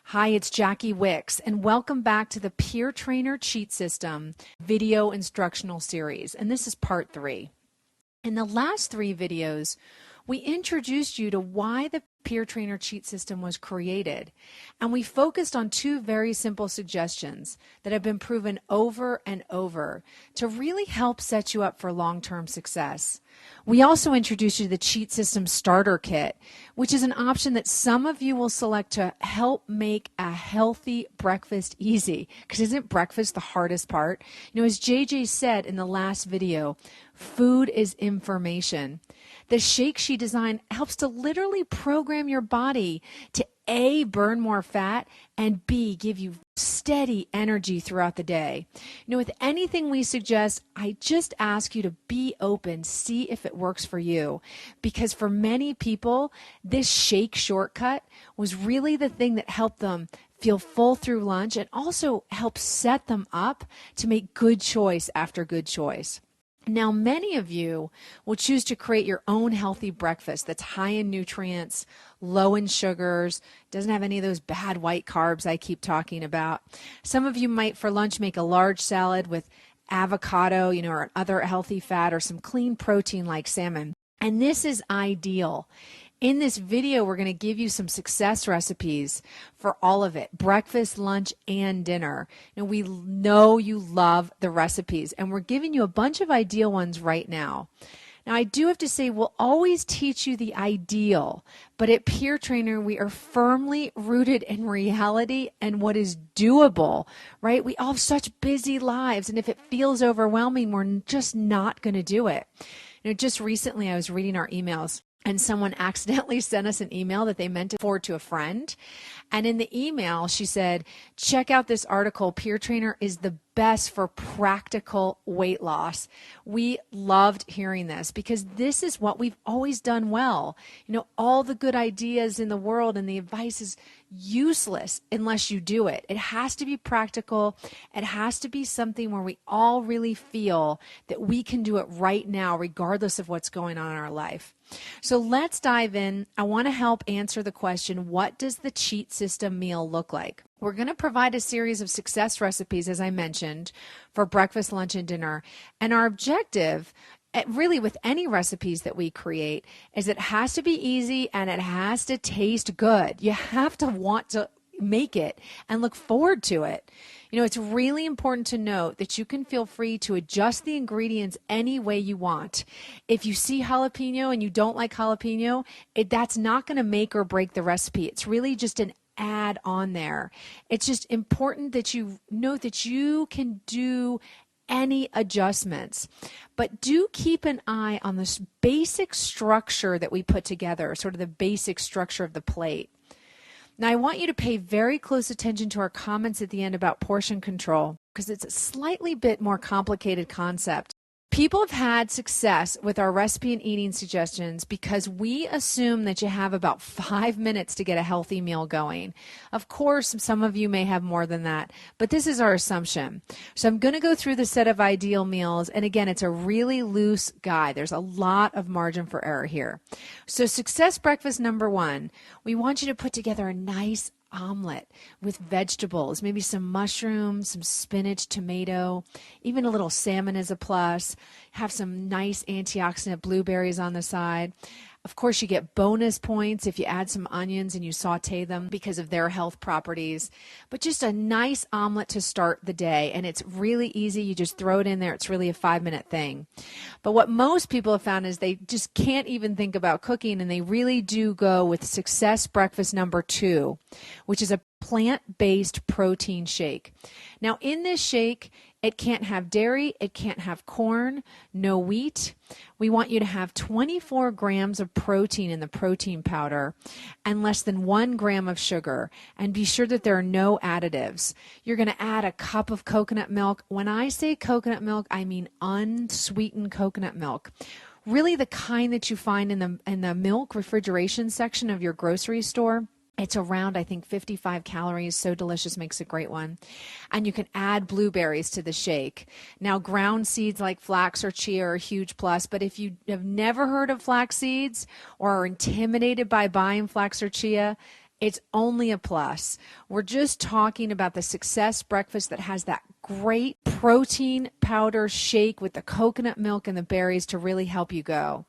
Hi, it's Jackie Wicks, and welcome back to the PEERtrainer Cheat System video instructional series. And this is part 3. In the last 3 videos, we introduced you to why the PEERtrainer Cheat System was created, and we focused on 2 very simple suggestions that have been proven over and over to really help set you up for long-term success. We also introduced you to the Cheat System Starter Kit, which is an option that some of you will select to help make a healthy breakfast easy, because isn't breakfast the hardest part? As JJ said in the last video, food is information. The shake she designed helps to literally program your body to A, burn more fat, and B, give you steady energy throughout the day. With anything we suggest, I just ask you to be open, see if it works for you. Because for many people, this shake shortcut was really the thing that helped them feel full through lunch and also help set them up to make good choice after good choice. Now, many of you will choose to create your own healthy breakfast that's high in nutrients, low in sugars, doesn't have any of those bad white carbs I keep talking about. Some of you might for lunch make a large salad with avocado, or other healthy fat or some clean protein like salmon. And this is ideal. In this video, we're going to give you some success recipes for all of it, breakfast, lunch, and dinner. We know you love the recipes, and we're giving you a bunch of ideal ones right now. Now, I do have to say, we'll always teach you the ideal, but at PEERtrainer, we are firmly rooted in reality and what is doable, right? We all have such busy lives, and if it feels overwhelming, we're just not going to do it. Just recently, I was reading our emails, and someone accidentally sent us an email that they meant to forward to a friend. And in the email, she said, check out this article. PEERtrainer is the best for practical weight loss. We loved hearing this because this is what we've always done well. All the good ideas in the world and the advice is useless unless you do it. It has to be practical. It has to be something where we all really feel that we can do it right now, regardless of what's going on in our life. So let's dive in. I want to help answer the question, what does the cheat system meal look like? We're going to provide a series of success recipes, as I mentioned, for breakfast, lunch, and dinner. And our objective, really with any recipes that we create, is it has to be easy and it has to taste good. You have to want to make it and look forward to it. It's really important to note that you can feel free to adjust the ingredients any way you want. If you see jalapeno and you don't like jalapeno, that's not going to make or break the recipe. It's really just an add on there. It's just important that you note that you can do any adjustments, but do keep an eye on this basic structure that we put together, sort of the basic structure of the plate. Now, I want you to pay very close attention to our comments at the end about portion control, because it's a slightly bit more complicated concept. People have had success with our recipe and eating suggestions because we assume that you have about 5 minutes to get a healthy meal going. Of course, some of you may have more than that, but this is our assumption. So I'm going to go through the set of ideal meals, and again, it's a really loose guide. There's a lot of margin for error here. So success breakfast number 1, we want you to put together a nice omelet with vegetables, maybe some mushrooms, some spinach, tomato, even a little salmon is a plus. Have some nice antioxidant blueberries on the side. Of course, you get bonus points if you add some onions and you saute them because of their health properties. But just a nice omelet to start the day, and it's really easy. You just throw it in there. It's really a 5-minute thing. But what most people have found is they just can't even think about cooking, and they really do go with success breakfast number 2, which is a plant-based protein shake. Now, in this shake, it can't have dairy, it can't have corn, no wheat. We want you to have 24 grams of protein in the protein powder and less than 1 gram of sugar. And be sure that there are no additives. You're going to add a cup of coconut milk. When I say coconut milk, I mean unsweetened coconut milk. Really the kind that you find in the milk refrigeration section of your grocery store. It's around, I think, 55 calories. So delicious, makes a great one. And you can add blueberries to the shake. Now, ground seeds like flax or chia are a huge plus. But if you have never heard of flax seeds or are intimidated by buying flax or chia, it's only a plus. We're just talking about the success breakfast that has that great protein powder shake with the coconut milk and the berries to really help you go.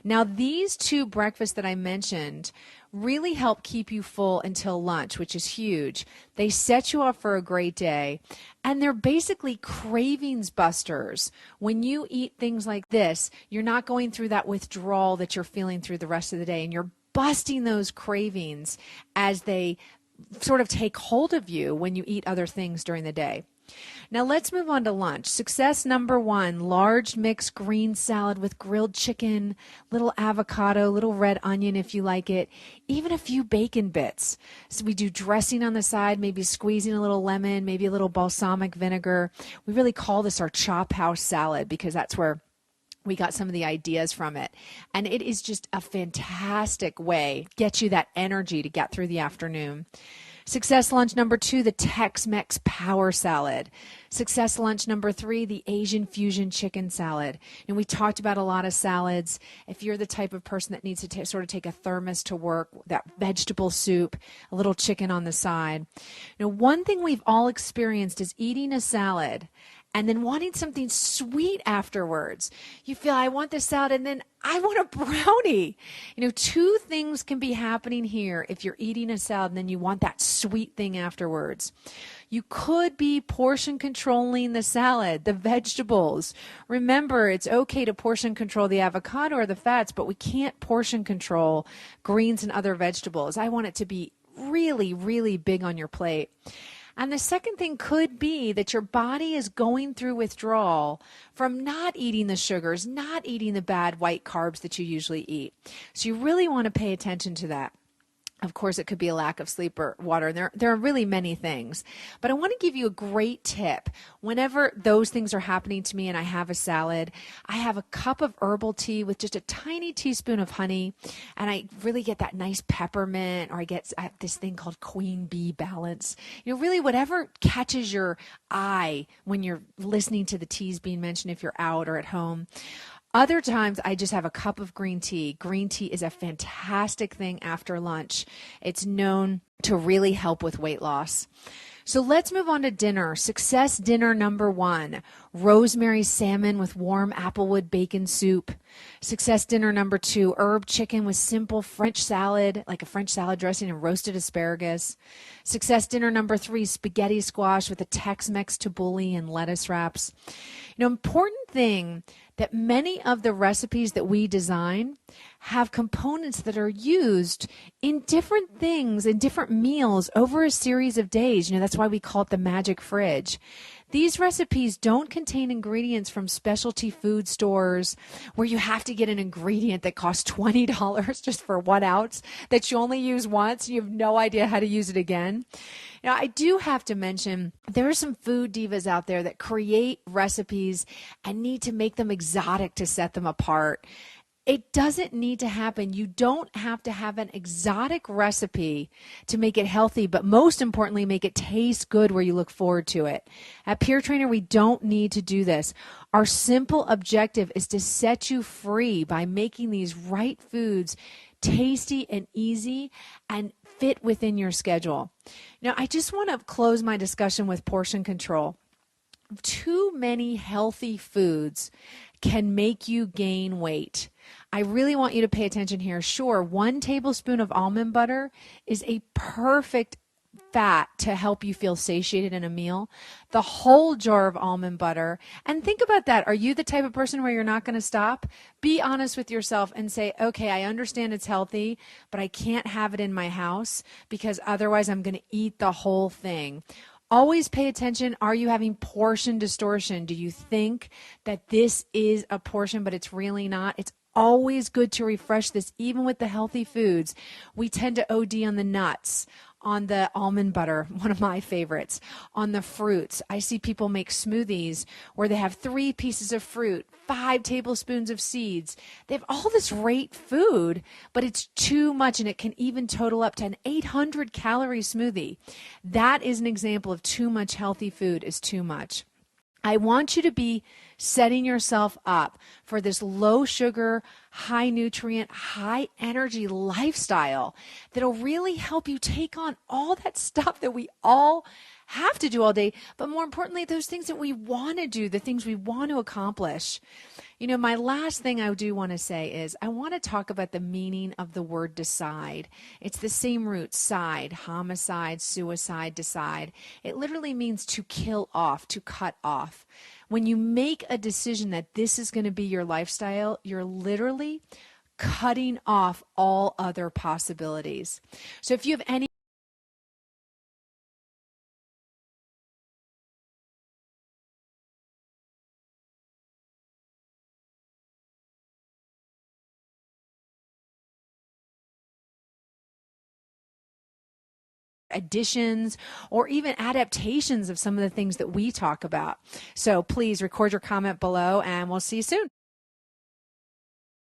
Now, these two breakfasts that I mentioned really help keep you full until lunch, which is huge. They set you up for a great day, and they're basically cravings busters. When you eat things like this, you're not going through that withdrawal that you're feeling through the rest of the day, and you're busting those cravings as they sort of take hold of you when you eat other things during the day. Now let's move on to lunch. Success number 1, large mixed green salad with grilled chicken, little avocado, little red onion if you like it, even a few bacon bits. So we do dressing on the side, maybe squeezing a little lemon, maybe a little balsamic vinegar. We really call this our chop house salad because that's where we got some of the ideas from it. And it is just a fantastic way to get you that energy to get through the afternoon. Success lunch number 2, the Tex-Mex power salad. Success lunch number 3, the Asian fusion chicken salad. And we talked about a lot of salads. If you're the type of person that needs to sort of take a thermos to work, that vegetable soup, a little chicken on the side. Now, one thing we've all experienced is eating a salad and then wanting something sweet afterwards. You feel, I want this salad, and then I want a brownie. Two things can be happening here if you're eating a salad and then you want that sweet thing afterwards. You could be portion controlling the salad, the vegetables. Remember, it's okay to portion control the avocado or the fats, but we can't portion control greens and other vegetables. I want it to be really, really big on your plate. And the second thing could be that your body is going through withdrawal from not eating the sugars, not eating the bad white carbs that you usually eat. So you really want to pay attention to that. Of course, it could be a lack of sleep or water. There are really many things. But I want to give you a great tip. Whenever those things are happening to me and I have a salad, I have a cup of herbal tea with just a tiny teaspoon of honey. And I really get that nice peppermint, or I have this thing called Queen Bee Balance. Really whatever catches your eye when you're listening to the teas being mentioned if you're out or at home. Other times, I just have a cup of green tea. Green tea is a fantastic thing after lunch. It's known to really help with weight loss. So let's move on to dinner. Success dinner number 1, rosemary salmon with warm applewood bacon soup. Success dinner number 2, herb chicken with simple French salad, like a French salad dressing and roasted asparagus. Success dinner number 3, spaghetti squash with a Tex-Mex tabbouleh and lettuce wraps. Important thing that many of the recipes that we design have components that are used in different things, in different meals over a series of days. That's why we call it the magic fridge. These recipes don't contain ingredients from specialty food stores where you have to get an ingredient that costs $20 just for 1 ounce that you only use once and you have no idea how to use it again. I do have to mention there are some food divas out there that create recipes and need to make them exotic to set them apart. It doesn't need to happen. You don't have to have an exotic recipe to make it healthy, but most importantly, make it taste good where you look forward to it. At PEERtrainer, we don't need to do this. Our simple objective is to set you free by making these right foods tasty and easy and fit within your schedule. Now, I just want to close my discussion with portion control. Too many healthy foods can make you gain weight. I really want you to pay attention here. Sure, 1 tablespoon of almond butter is a perfect fat to help you feel satiated in a meal. The whole jar of almond butter. And think about that. Are you the type of person where you're not going to stop? Be honest with yourself and say, okay, I understand it's healthy, but I can't have it in my house because otherwise I'm going to eat the whole thing. Always pay attention. Are you having portion distortion? Do you think that this is a portion, but it's really not? It's always good to refresh this, even with the healthy foods. We tend to OD on the nuts, on the almond butter, one of my favorites, on the fruits. I see people make smoothies where they have 3 pieces of fruit, 5 tablespoons of seeds. They have all this great food, but it's too much, and it can even total up to an 800-calorie smoothie. That is an example of too much healthy food is too much. I want you to be setting yourself up for this low sugar, high nutrient, high energy lifestyle that'll really help you take on all that stuff that we all have to do all day, but more importantly, those things that we want to do, the things we want to accomplish. You know, my last thing I do want to say is I want to talk about the meaning of the word decide. It's the same root, side, homicide, suicide, decide. It literally means to kill off, to cut off. When you make a decision that this is going to be your lifestyle, you're literally cutting off all other possibilities. So if you have any additions or even adaptations of some of the things that we talk about. So please record your comment below and we'll see you soon.